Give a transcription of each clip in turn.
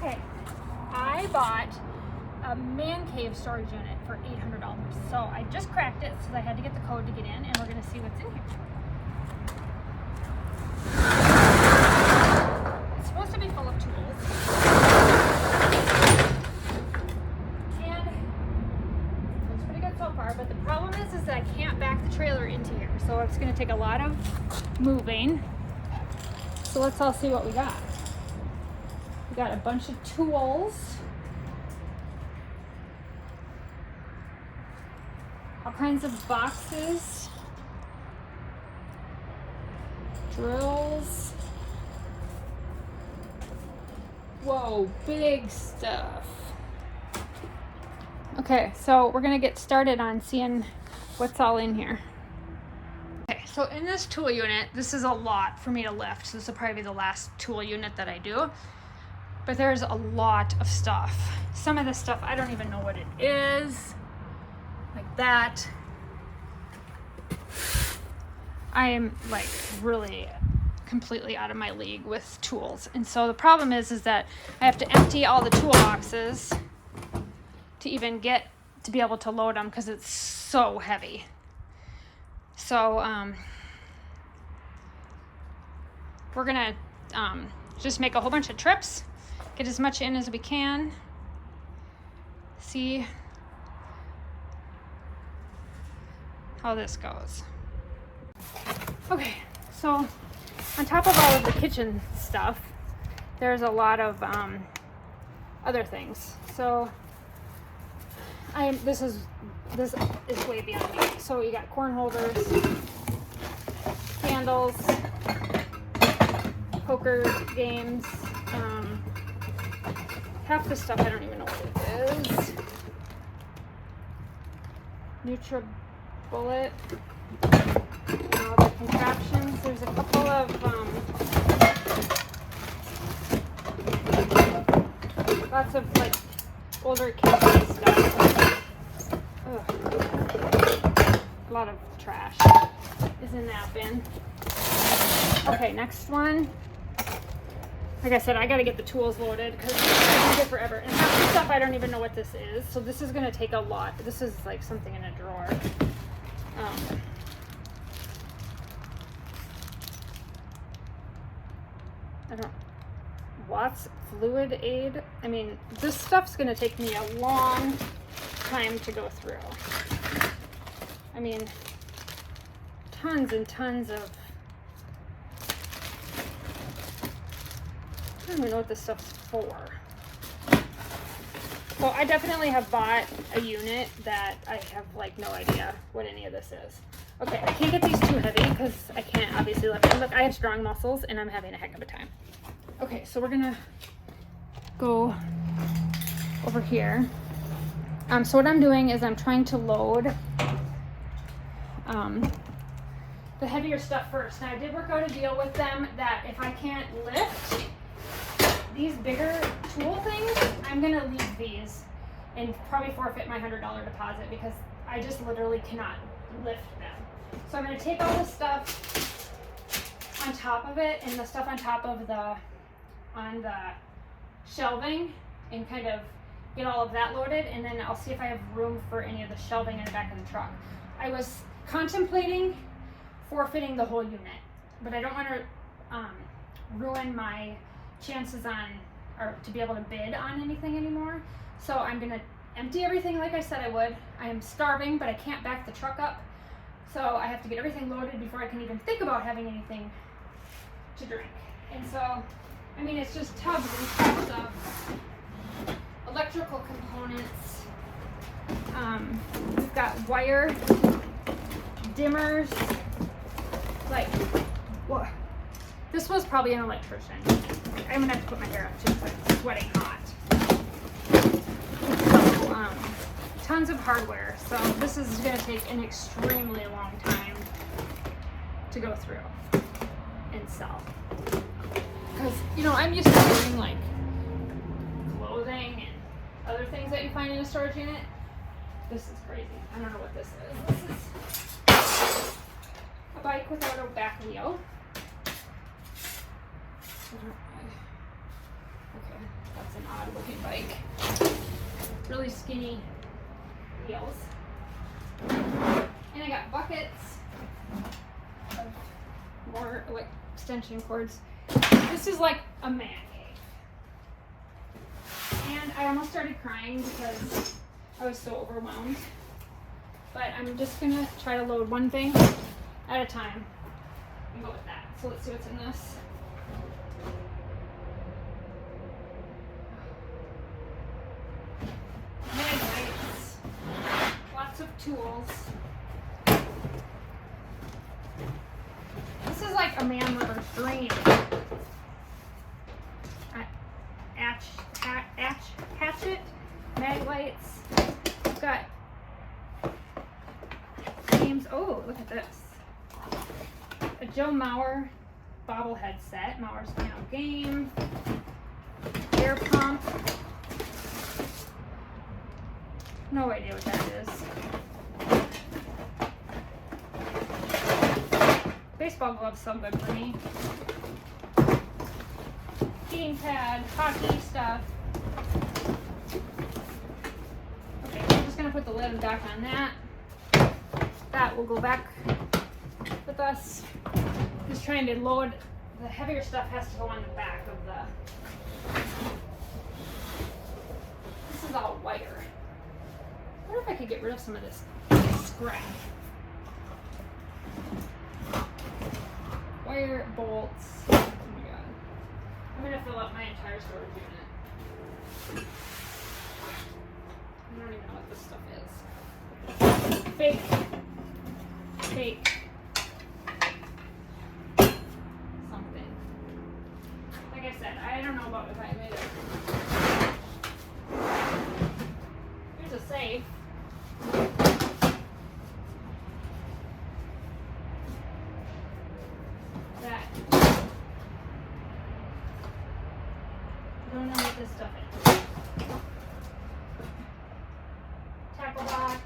Okay, I bought a man cave storage unit for $800. So I just cracked it because I had to get the code to get in, and we're going to see what's in here. It's supposed to be full of tools. And it looks pretty good so far, but the problem is that I can't back the trailer into here. So it's going to take a lot of moving. So let's all see what we got. We got a bunch of tools. All kinds of boxes. Drills. Whoa, big stuff. Okay, so we're gonna get started on seeing what's all in here. Okay, so in this tool unit, this is a lot for me to lift. So this will probably be the last tool unit that I do. But there's a lot of stuff. Some of this stuff, I don't even know what it is. Like that. I am like really completely out of my league with tools. And so the problem is that I have to empty all the toolboxes to even get to be able to load them because it's so heavy. So we're gonna just make a whole bunch of trips, get as much in as we can, see how this goes. Okay, so on top of all of the kitchen stuff, there's a lot of other things. So this is way beyond me. So you got corn holders, candles, poker games. Half the stuff I don't even know what it is. NutriBullet. All the contraptions. There's a couple of lots of like older kitchen stuff. Ugh. A lot of trash is in that bin. Okay, next one. Like I said, I gotta get the tools loaded because it's gonna take forever. And half the stuff I don't even know what this is. So this is gonna take a lot. This is like something in a drawer. Watts fluid aid. I mean, this stuff's gonna take me a long time to go through. I mean, tons and tons of, I don't even know what this stuff's for. So I definitely have bought a unit that I have like no idea what any of this is. Okay, I can't get these too heavy because I can't obviously lift them. Look, I have strong muscles and I'm having a heck of a time. Okay, so we're gonna go over here. So what I'm doing is I'm trying to load the heavier stuff first. Now I did work out a deal with them that if I can't lift these bigger tool things, I'm gonna leave these and probably forfeit my $100 deposit because I just literally cannot lift them. So I'm gonna take all the stuff on top of it and the stuff on top of the shelving and kind of get all of that loaded, and then I'll see if I have room for any of the shelving in the back of the truck. I was contemplating forfeiting the whole unit, but I don't want to ruin my chances on or to be able to bid on anything anymore. So I'm gonna empty everything like I said I would. I am starving, but I can't back the truck up, so I have to get everything loaded before I can even think about having anything to drink. And so, I mean, it's just tubs and tubs of electrical components. We've got wire, dimmers, like, what? This was probably an electrician. I'm gonna have to put my hair up too because I'm sweating hot. So, tons of hardware. So this is gonna take an extremely long time to go through and sell. Because, you know, I'm used to doing like clothing and other things that you find in a storage unit. This is crazy. I don't know what this is. This is a bike without a back wheel. Okay, That's an odd looking bike. Really skinny wheels. And I got buckets of more like extension cords. This is like a man cave. And I almost started crying because I was so overwhelmed. But I'm just gonna try to load one thing at a time and go with that. So let's see what's in this. Magnets, lots of tools. This is like a man lover's dream. Hatchet, mag lights. I've got games. Oh, look at this. A Joe Mauer bobblehead set. Mauer's piano game. Air pump. No idea what that is. Baseball gloves sound good for me. Heating pad, hockey stuff. Okay, I'm just gonna put the lid back on that. That will go back with us. Just trying to load the heavier stuff has to go on the back of the. This is all wire. I wonder if I could get rid of some of this scrap. Wire, bolts. Oh my god. I'm gonna fill up my entire storage unit. I don't even know what this stuff is. Fake. Something. Like I said, I don't know about if I made it. Here's a safe. That. I don't know what this stuff is. Tackle box.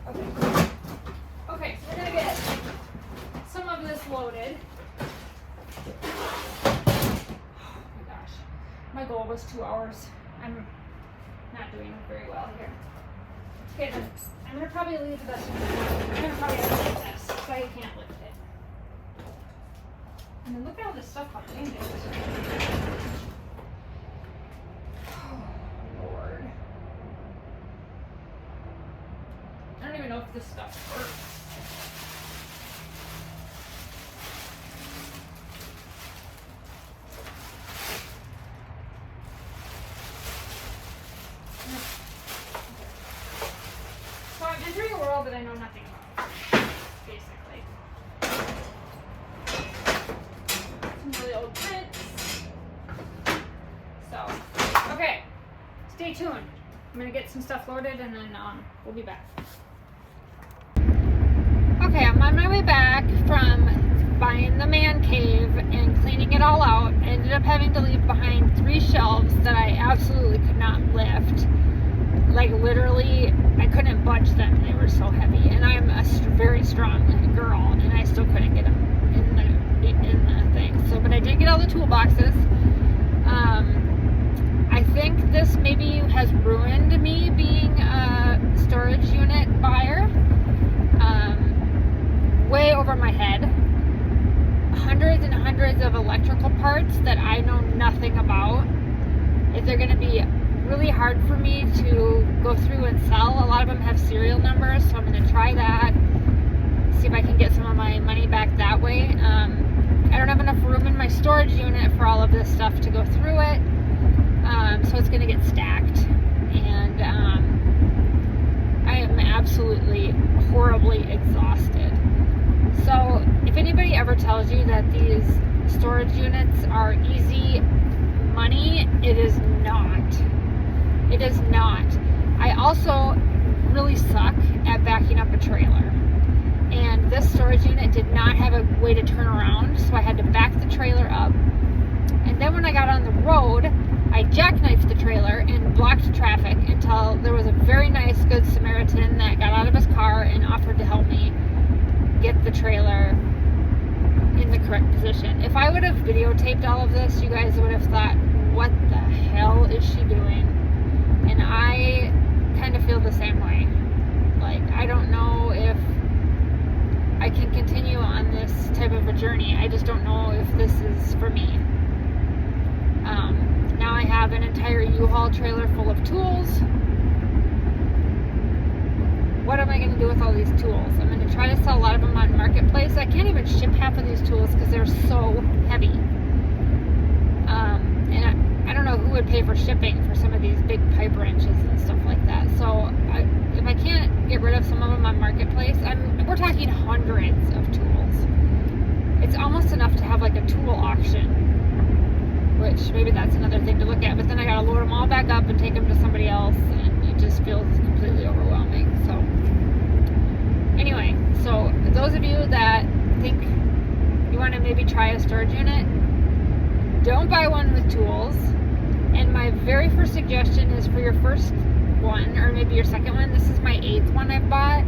Okay. Okay, so we're gonna get some of this loaded. Oh my gosh. My goal was 2 hours. I'm not doing very well here. Okay, then I'm gonna probably leave this. I'm gonna probably have to leave this because I can't lift it. And then look at all this stuff behind it. Oh, Lord. I don't even know if this stuff works. So I'm entering a world that I know nothing about, basically. Some really old prints. So, okay, stay tuned. I'm gonna get some stuff loaded and then we'll be back. Okay, I'm on my way back from buying the man cave and cleaning it all out. I ended up having to leave behind 3 shelves that I absolutely could not lift. Like literally, I couldn't budge them. They were so heavy. And I'm a very strong girl, and I still couldn't get them in the thing. So, but I did get all the toolboxes. I think this maybe has ruined me being a storage unit buyer. Way over my head. Hundreds and hundreds of electrical parts that I know nothing about. If they're going to be really hard for me to go through and sell. A lot of them have serial numbers, so I'm going to try that. See if I can get some of my money back that way. I don't have enough room in my storage unit for all of this stuff to go through it. So it's going to get stacked. And I am absolutely horribly exhausted. So if anybody ever tells you that these storage units are easy money, it is not. It is not. I also really suck at backing up a trailer. And this storage unit did not have a way to turn around, so I had to back the trailer up. And then when I got on the road, I jackknifed the trailer and blocked traffic until there was a very nice Good Samaritan that got out of his car and offered to help me get the trailer in the correct position. If I would have videotaped all of this, you guys would have thought is she doing? And I kind of feel the same way. Like, I don't know if I can continue on this type of a journey. I just don't know if this is for me. Now I have an entire U-Haul trailer full of tools. What am I going to do with all these tools? I'm going to try to sell a lot of them on Marketplace. I can't even ship half of these tools because they're so heavy. And I don't know who would pay for shipping for some of these big pipe wrenches and stuff like that. So if I can't get rid of some of them on Marketplace, we're talking hundreds of tools. It's almost enough to have like a tool auction, which maybe that's another thing to look at. But then I gotta load them all back up and take them to somebody else, and it just feels completely overwhelming. So anyway, so those of you that think you want to maybe try a storage unit, don't buy one with tools. And my very first suggestion is for your first one, or maybe your second one. This is my 8th one I've bought.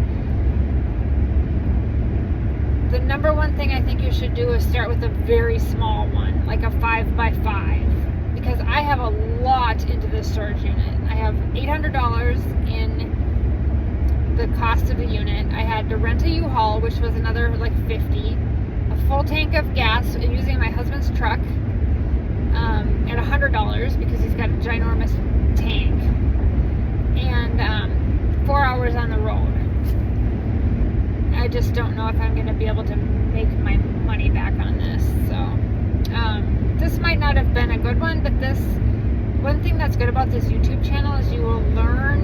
The number one thing I think you should do is start with a very small one, like a 5x5, because I have a lot into this storage unit. I have $800 in the cost of the unit. I had to rent a U-Haul, which was another like $50, a full tank of gas using my husband's truck at $100 because he's got a ginormous tank, and 4 hours on the road. I just don't know if I'm going to be able to make my money back on this. So this might not have been a good one, but this one thing that's good about this YouTube channel is you will learn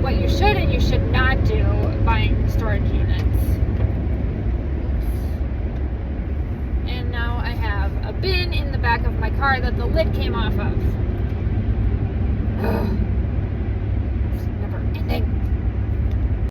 what you should and you should not do buying storage units. And now I have a bin in the back of my car that the lid came off of.